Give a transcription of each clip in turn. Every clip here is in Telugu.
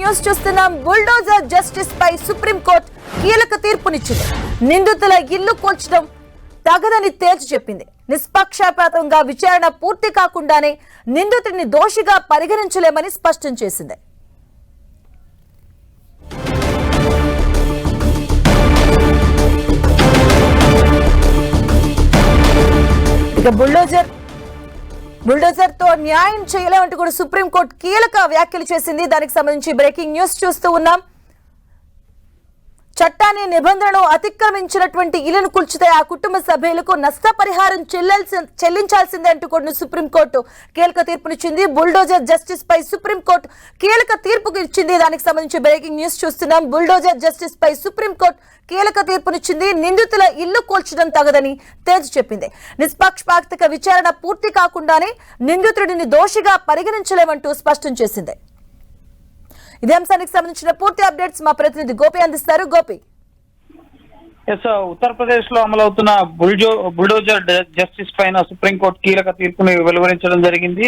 న్యూస్ చూస్తున్నాం. బుల్డోజర్ జస్టిస్ పై సుప్రీంకోర్టు కీలక తీర్పునిచ్చింది. నిందితుల ఇల్లు కూల్చడం తగదని తేల్చి చెప్పింది. నిష్పక్షపాతంగా విచారణ పూర్తి కాకుండానే నిందితుడిని దోషిగా పరిగణించలేమని స్పష్టం చేసింది. ఇక బుల్డోజర్ తో న్యాయం చేయలేమంటూ కూడా సుప్రీంకోర్టు కీలక వ్యాఖ్యలు చేసింది. దానికి సంబంధించి బ్రేకింగ్ న్యూస్ చూస్తూ ఉన్నాం. చట్టాన్ని నిబంధనలు అతిక్రమించినటువంటి ఇళ్లను కూల్చితే ఆ కుటుంబ సభ్యులకు నష్టపరిహారం చెల్లించాల్సిందే అంటూ కూడా సుప్రీంకోర్టు కీలక తీర్పునిచ్చింది. బుల్డోజర్ జస్టిస్ పై సుప్రీంకోర్టు కీలక తీర్పుకు ఇచ్చింది. దానికి సంబంధించి బ్రేకింగ్ న్యూస్ చూస్తున్నాం. బుల్డోజర్ జస్టిస్ పై సుప్రీంకోర్టు కీలక తీర్పునిచ్చింది. నిందితుల ఇల్లు కూల్చడం తగదని తేల్చి చెప్పింది. నిష్పక్షపాతిక విచారణ పూర్తి కాకుండానే నిందితుడిని దోషిగా పరిగణించలేమంటూ స్పష్టం చేసింది. ఇదే అంశానికి సంబంధించిన పూర్తి అప్డేట్స్ మా ప్రతినిధి గోపి అందిస్తారు. గోపి, ఉత్తరప్రదేశ్ లో అమలవుతున్న బుల్డోజర్ జస్టిస్ పైన సుప్రీంకోర్టు కీలక తీర్పుని వెలువరించడం జరిగింది.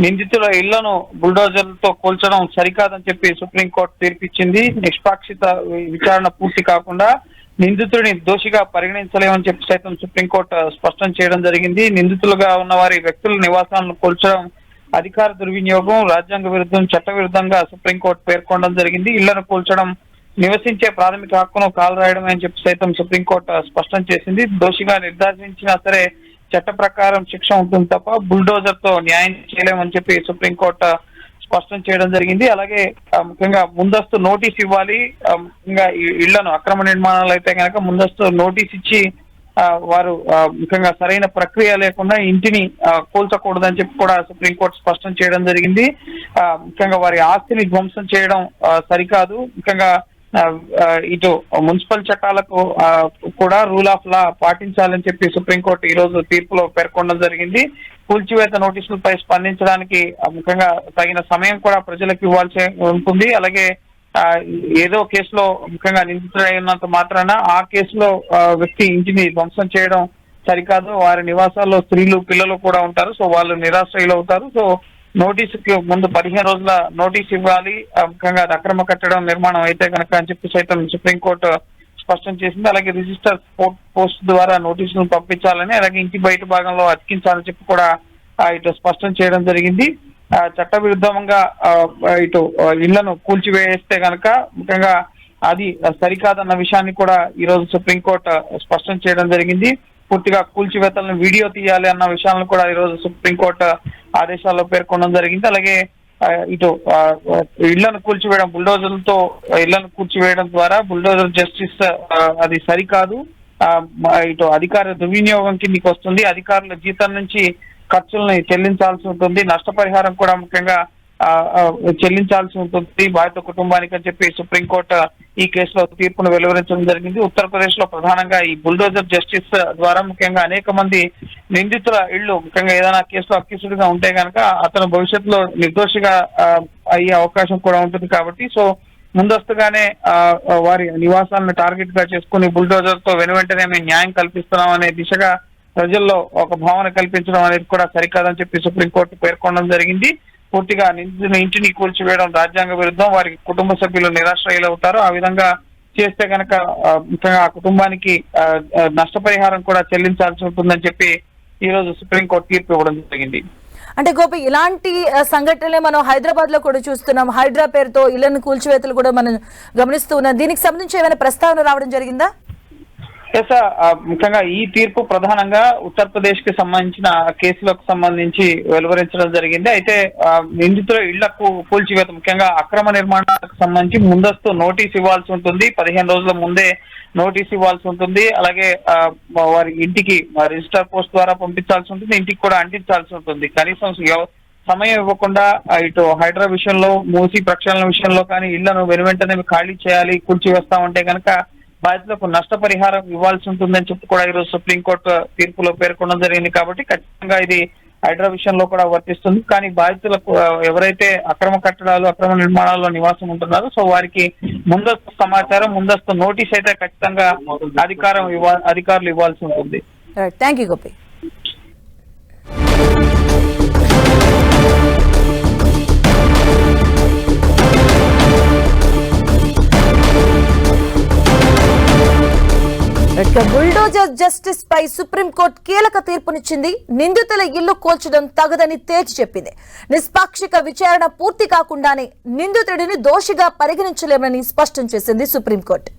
నిందితుల ఇళ్లను బుల్డోజర్లతో కూల్చడం సరికాదని చెప్పి సుప్రీంకోర్టు తీర్పిచ్చింది. నిష్పాక్షిత విచారణ పూర్తి కాకుండా నిందితుడిని దోషిగా పరిగణించలేమని చెప్పి సైతం సుప్రీంకోర్టు స్పష్టం చేయడం జరిగింది. నిందితులుగా ఉన్న వారి వ్యక్తుల నివాసాలను కూల్చడం అధికార దుర్వినియోగం, రాజ్యాంగ విరుద్ధం, చట్ట విరుద్ధంగా సుప్రీంకోర్టు పేర్కొనడం జరిగింది. ఇళ్లను కూల్చడం నివసించే ప్రాథమిక హక్కును కాలరాయడం అని చెప్పి సైతం సుప్రీంకోర్టు స్పష్టం చేసింది. దోషిగా నిర్ధారించినా సరే చట్ట ప్రకారం శిక్ష ఉంటుంది తప్ప బుల్డోజర్ తో న్యాయం చేయలేమని చెప్పి సుప్రీంకోర్టు స్పష్టం చేయడం జరిగింది. అలాగే ముఖ్యంగా ముందస్తు నోటీస్ ఇవ్వాలి. ముఖ్యంగా ఇళ్లను అక్రమ నిర్మాణాలు అయితే కనుక ముందస్తు నోటీస్ ఇచ్చి వారు ముఖ్యంగా సరైన ప్రక్రియ లేకుండా ఇంటిని కూల్చకూడదని చెప్పి కూడా సుప్రీంకోర్టు స్పష్టం చేయడం జరిగింది. ముఖ్యంగా వారి ఆస్తిని ధ్వంసం చేయడం సరికాదు. ముఖ్యంగా ఇటు మున్సిపల్ చట్టాలకు కూడా రూల్ ఆఫ్ లా పాటించాలని చెప్పి సుప్రీంకోర్టు ఈ రోజు తీర్పులో పేర్కొనడం జరిగింది. కూల్చివేత నోటీసులపై స్పందించడానికి ముఖ్యంగా తగిన సమయం కూడా ప్రజలకు ఇవ్వాల్సి ఉంటుంది. అలాగే ఏదో కేసులో ముఖ్యంగా నిందితుడై ఉన్నంత మాత్రాన ఆ కేసులో వ్యక్తి ఇంటిని ధ్వంసం చేయడం సరికాదు. వారి నివాసాల్లో స్త్రీలు, పిల్లలు కూడా ఉంటారు. సో వాళ్ళు నిరాశ్రయులు అవుతారు. సో నోటీసుకి ముందు 15 రోజుల నోటీస్ ఇవ్వాలి. ముఖ్యంగా అది అక్రమ కట్టడం నిర్మాణం అయితే కనుక అని చెప్పి సైతం సుప్రీంకోర్టు స్పష్టం చేసింది. అలాగే రిజిస్టర్ పోస్ట్ ద్వారా నోటీసులను పంపించాలని, అలాగే ఇంటి బయట భాగంలో అతికించాలని చెప్పి కూడా ఇటు స్పష్టం చేయడం జరిగింది. చట్ట విరుద్ధంగా ఇటు ఇళ్లను కూల్చివేస్తే కనుక ముఖ్యంగా అది సరికాదన్న విషయాన్ని కూడా ఈ రోజు సుప్రీంకోర్టు స్పష్టం చేయడం జరిగింది. పూర్తిగా కూల్చివేతలను వీడియో తీయాలి అన్న విషయాలను కూడా ఈ రోజు సుప్రీంకోర్టు ఆదేశాల్లో పేర్కొనడం జరిగింది. అలాగే ఇటు ఇళ్లను కూల్చివేయడం, బుల్డోజర్లతో ఇళ్లను కూల్చివేయడం ద్వారా బుల్డోజర్ జస్టిస్ అది సరికాదు. ఇటు అధికార దుర్వినియోగం కిందికి వస్తుంది. అధికారుల జీతం నుంచి ఖర్చుల్ని చెల్లించాల్సి ఉంటుంది. నష్టపరిహారం కూడా ముఖ్యంగా చెల్లించాల్సి ఉంటుంది బాధిత కుటుంబానికి అని చెప్పి సుప్రీంకోర్టు ఈ కేసులో తీర్పును వెలువరించడం జరిగింది. ఉత్తరప్రదేశ్ లో ప్రధానంగా ఈ బుల్డోజర్ జస్టిస్ ద్వారా ముఖ్యంగా అనేక మంది నిందితుల ఇళ్లు ముఖ్యంగా ఏదైనా కేసులో అక్యూజ్డ్గా ఉంటే కనుక అతను భవిష్యత్తులో నిర్దోషిగా అయ్యే అవకాశం కూడా ఉంటుంది. కాబట్టి సో ముందస్తుగానే వారి నివాసాలను టార్గెట్ గా చేసుకుని బుల్డోజర్ తో వెనువెంటనే మేము న్యాయం కల్పిస్తున్నాం అనే దిశగా ప్రజల్లో ఒక భావన కల్పించడం అనేది కూడా సరికాదని చెప్పి సుప్రీంకోర్టు పేర్కొనడం జరిగింది. పూర్తిగా నిందితుల ఇంటిని కూల్చివేయడం రాజ్యాంగ విరుద్ధం. వారి కుటుంబ సభ్యులు నిరాశ్రయులు అవుతారు. ఆ విధంగా చేస్తే కనుక ముఖ్యంగా ఆ కుటుంబానికి నష్టపరిహారం కూడా చెల్లించాల్సి ఉంటుందని చెప్పి ఈ రోజు సుప్రీంకోర్టు తీర్పు ఇవ్వడం జరిగింది. అంటే గోపి, ఇలాంటి సంఘటనలే మనం హైదరాబాద్ లో కూడా చూస్తున్నాం. హైడ్రా పేరుతో ఇళ్లను కూల్చివేతలు కూడా మనం గమనిస్తూ ఉన్నాం. దీనికి సంబంధించి ఏమైనా ప్రస్తావన రావడం జరిగిందా? ముఖ్యంగా ఈ తీర్పు ప్రధానంగా ఉత్తరప్రదేశ్ కి సంబంధించిన కేసులకు సంబంధించి వెలువరించడం జరిగింది. అయితే నిందితుల ఇళ్లకు కూల్చివేత ముఖ్యంగా అక్రమ నిర్మాణాలకు సంబంధించి ముందస్తు నోటీస్ ఇవ్వాల్సి ఉంటుంది. 15 రోజుల ముందే నోటీస్ ఇవ్వాల్సి ఉంటుంది. అలాగే వారి ఇంటికి రిజిస్టర్ పోస్ట్ ద్వారా పంపించాల్సి ఉంటుంది. ఇంటికి కూడా అంటించాల్సి ఉంటుంది. కనీసం సమయం ఇవ్వకుండా ఇటు హైడ్రా విషయంలో, మూసి ప్రక్షాళన విషయంలో కానీ ఇళ్లను వెనువెంటనే ఖాళీ చేయాలి, కూల్చివేస్తామంటే కనుక బాధితులకు నష్టపరిహారం ఇవ్వాల్సి ఉంటుందని చెప్పి కూడా ఈరోజు సుప్రీంకోర్టు తీర్పులో పేర్కొనడం జరిగింది. కాబట్టి ఖచ్చితంగా ఇది హైడ్రా విషయంలో కూడా వర్తిస్తుంది. కానీ బాధితులకు ఎవరైతే అక్రమ కట్టడాలు, అక్రమ నిర్మాణాల్లో నివాసం ఉంటున్నారో సో వారికి ముందస్తు సమాచారం, ముందస్తు నోటీస్ అయితే ఖచ్చితంగా అధికారులు ఇవ్వాల్సి ఉంటుంది. Thank you Gopi. Bulldozer justice పై సుప్రీంకోర్టు కీలక తీర్పునిచ్చింది. నిందితుల ఇల్లు కూల్చడం తగదని తేల్చి చెప్పింది. నిష్పాక్షిక విచారణ పూర్తి కాకుండానే నిందితుడిని దోషిగా పరిగణించలేమని స్పష్టం చేసింది సుప్రీంకోర్టు.